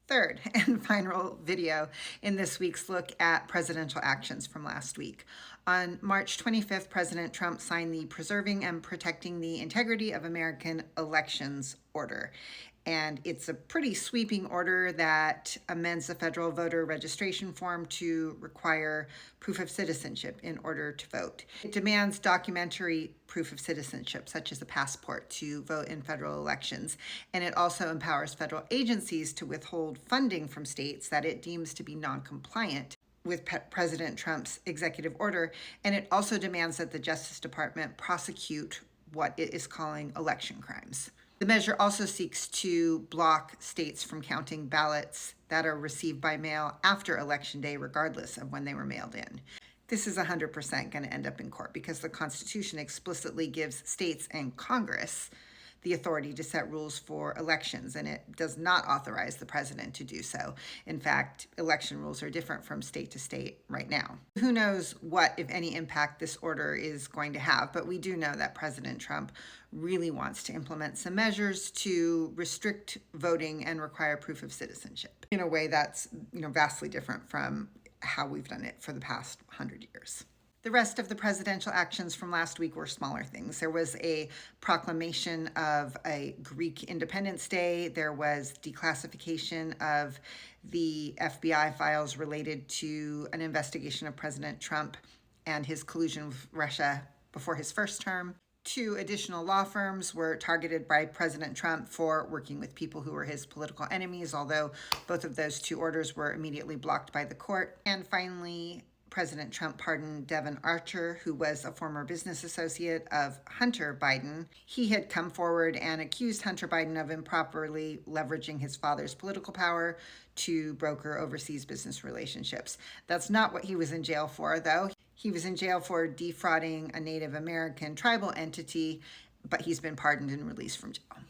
Third and final video in this week's look at presidential actions from last week. On March 25th, President Trump signed the Preserving and Protecting the Integrity of American Elections order. And it's a pretty sweeping order that amends the federal voter registration form to require proof of citizenship in order to vote. It demands documentary proof of citizenship, such as a passport, to vote in federal elections. And it also empowers federal agencies to withhold funding from states that it deems to be non-compliant with President Trump's executive order. And it also demands that the Justice Department prosecute what it is calling election crimes. The measure also seeks to block states from counting ballots that are received by mail after Election Day, regardless of when they were mailed in. This is 100% going to end up in court because the Constitution explicitly gives states and Congress the authority to set rules for elections, and it does not authorize the president to do so. In fact, election rules are different from state to state right now. Who knows what, if any, impact this order is going to have, but we do know that President Trump really wants to implement some measures to restrict voting and require proof of citizenship in a way that's, vastly different from how we've done it for the past 100 years. The rest of the presidential actions from last week were smaller things. There was a proclamation of a Greek Independence Day. There was declassification of the FBI files related to an investigation of President Trump and his collusion with Russia before his first term. 2 additional law firms were targeted by President Trump for working with people who were his political enemies, although both of those 2 orders were immediately blocked by the court. And finally, President Trump pardoned Devon Archer, who was a former business associate of Hunter Biden. He had come forward and accused Hunter Biden of improperly leveraging his father's political power to broker overseas business relationships. That's not what he was in jail for, though. He was in jail for defrauding a Native American tribal entity, but he's been pardoned and released from jail.